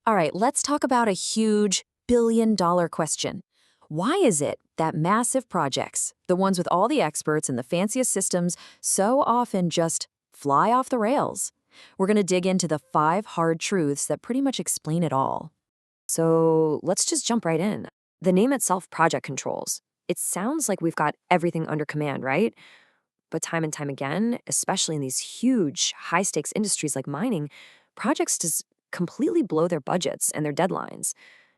All right, let's talk about a huge billion-dollar question. Why is it that massive projects, the ones with all the experts and the fanciest systems, so often just fly off the rails? We're going to dig into the 5 hard truths that pretty much explain it all. So let's just jump right in. The name itself, project controls. It sounds like we've got everything under command, right? But time and time again, especially in these huge, high-stakes industries like mining, projects just completely blow their budgets and their deadlines.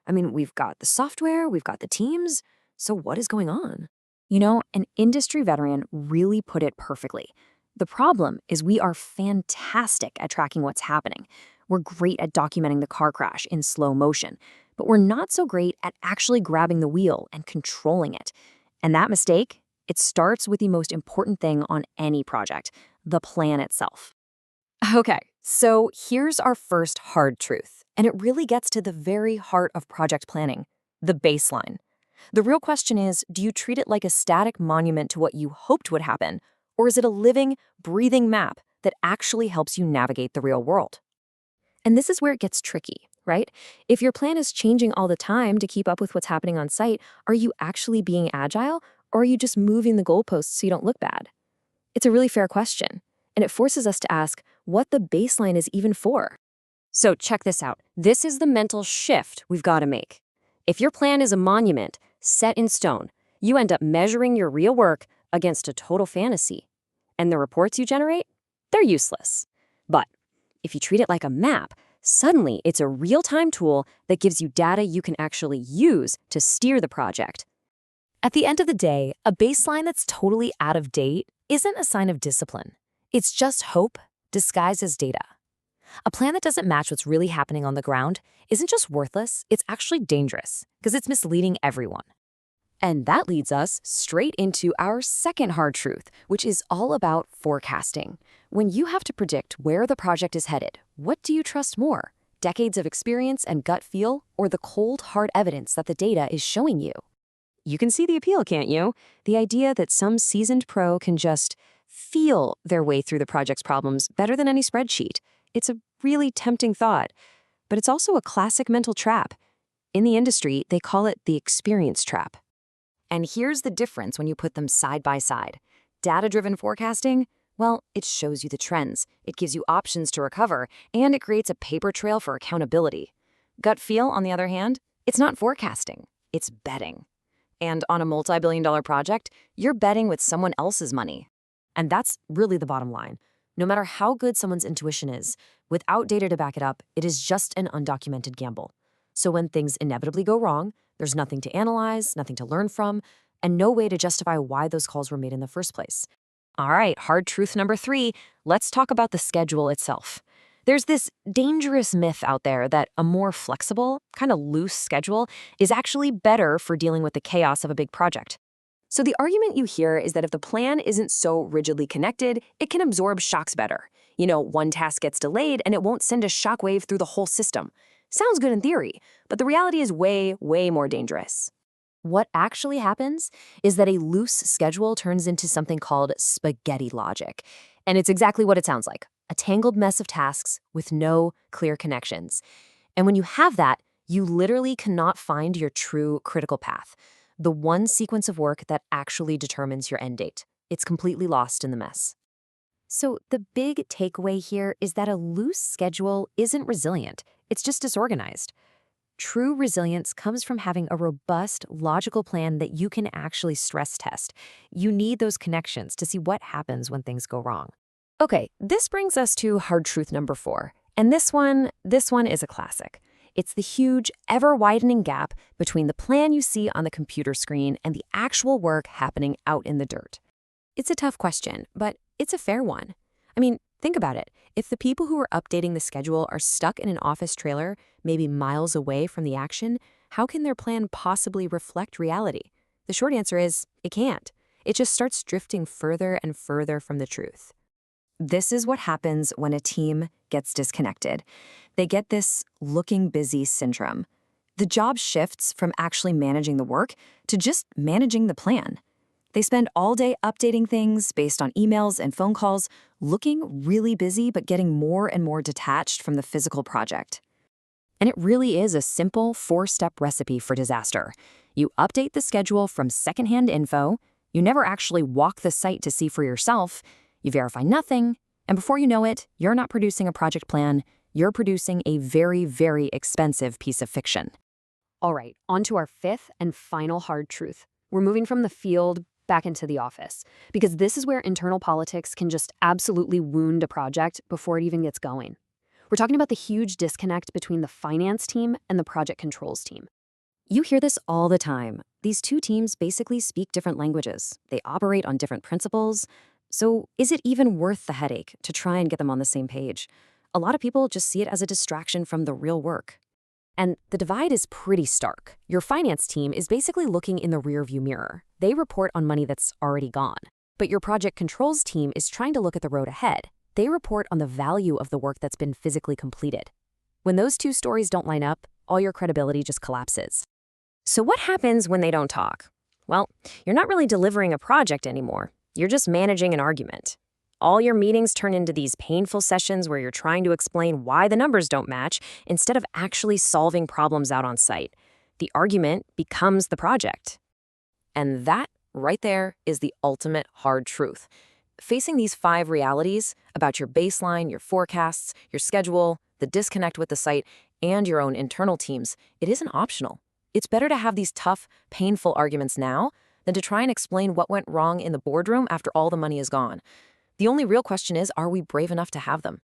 I mean, we've got the software, we've got the teams, so what is going on? An industry veteran really put it perfectly. The problem is we are fantastic at tracking what's happening. We're great at documenting the car crash in slow motion, but we're not so great at actually grabbing the wheel and controlling it. And that mistake, it starts with the most important thing on any project, the plan itself. Okay, so here's our first hard truth, and it really gets to the very heart of project planning, the baseline. The real question is, do you treat it like a static monument to what you hoped would happen, or is it a living, breathing map that actually helps you navigate the real world? And this is where it gets tricky, right? If your plan is changing all the time to keep up with what's happening on site, are you actually being agile, or are you just moving the goalposts so you don't look bad? It's a really fair question, and it forces us to ask what the baseline is even for. So check this out. This is the mental shift we've got to make. If your plan is a monument set in stone, you end up measuring your real work against a total fantasy. And the reports you generate, they're useless. But if you treat it like a map, suddenly it's a real-time tool that gives you data you can actually use to steer the project. At the end of the day, a baseline that's totally out of date isn't a sign of discipline. It's just hope disguised as data. A plan that doesn't match what's really happening on the ground isn't just worthless, it's actually dangerous because it's misleading everyone. And that leads us straight into our second hard truth, which is all about forecasting. When you have to predict where the project is headed, what do you trust more? Decades of experience and gut feel, or the cold, hard evidence that the data is showing you? You can see the appeal, can't you? The idea that some seasoned pro can just feel their way through the project's problems better than any spreadsheet. It's a really tempting thought, but it's also a classic mental trap. In the industry, they call it the experience trap. And here's the difference when you put them side by side. Data-driven forecasting, well, it shows you the trends, it gives you options to recover, and it creates a paper trail for accountability. Gut feel, on the other hand, it's not forecasting, it's betting. And on a multi-billion-dollar project, you're betting with someone else's money. And that's really the bottom line. No matter how good someone's intuition is, without data to back it up, it is just an undocumented gamble. So when things inevitably go wrong, there's nothing to analyze, nothing to learn from, and no way to justify why those calls were made in the first place. All right, hard truth number 3, let's talk about the schedule itself. There's this dangerous myth out there that a more flexible, kind of loose schedule is actually better for dealing with the chaos of a big project. So the argument you hear is that if the plan isn't so rigidly connected, it can absorb shocks better. One task gets delayed and it won't send a shockwave through the whole system. Sounds good in theory, but the reality is way, way more dangerous. What actually happens is that a loose schedule turns into something called spaghetti logic. And it's exactly what it sounds like, a tangled mess of tasks with no clear connections. And when you have that, you literally cannot find your true critical path, the one sequence of work that actually determines your end date. It's completely lost in the mess. So the big takeaway here is that a loose schedule isn't resilient. It's just disorganized. True resilience comes from having a robust, logical plan that you can actually stress test. You need those connections to see what happens when things go wrong. Okay, this brings us to hard truth number 4. And this one is a classic. It's the huge, ever-widening gap between the plan you see on the computer screen and the actual work happening out in the dirt. It's a tough question, but it's a fair one. I mean, think about it. If the people who are updating the schedule are stuck in an office trailer, maybe miles away from the action, how can their plan possibly reflect reality? The short answer is, it can't. It just starts drifting further and further from the truth. This is what happens when a team gets disconnected. They get this looking busy syndrome. The job shifts from actually managing the work to just managing the plan. They spend all day updating things based on emails and phone calls, looking really busy but getting more and more detached from the physical project. And it really is a simple 4-step recipe for disaster. You update the schedule from secondhand info, you never actually walk the site to see for yourself, you verify nothing, and before you know it, you're not producing a project plan, you're producing a very, very expensive piece of fiction. All right, on to our fifth and final hard truth. We're moving from the field back into the office, because this is where internal politics can just absolutely wound a project before it even gets going. We're talking about the huge disconnect between the finance team and the project controls team. You hear this all the time. These two teams basically speak different languages. They operate on different principles. So is it even worth the headache to try and get them on the same page? A lot of people just see it as a distraction from the real work. And the divide is pretty stark. Your finance team is basically looking in the rearview mirror. They report on money that's already gone. But your project controls team is trying to look at the road ahead. They report on the value of the work that's been physically completed. When those two stories don't line up, all your credibility just collapses. So what happens when they don't talk? Well, you're not really delivering a project anymore. You're just managing an argument. All your meetings turn into these painful sessions where you're trying to explain why the numbers don't match instead of actually solving problems out on site. The argument becomes the project. And that right there is the ultimate hard truth. Facing these 5 realities about your baseline, your forecasts, your schedule, the disconnect with the site, and your own internal teams, it isn't optional. It's better to have these tough, painful arguments now than to try and explain what went wrong in the boardroom after all the money is gone. The only real question is, are we brave enough to have them?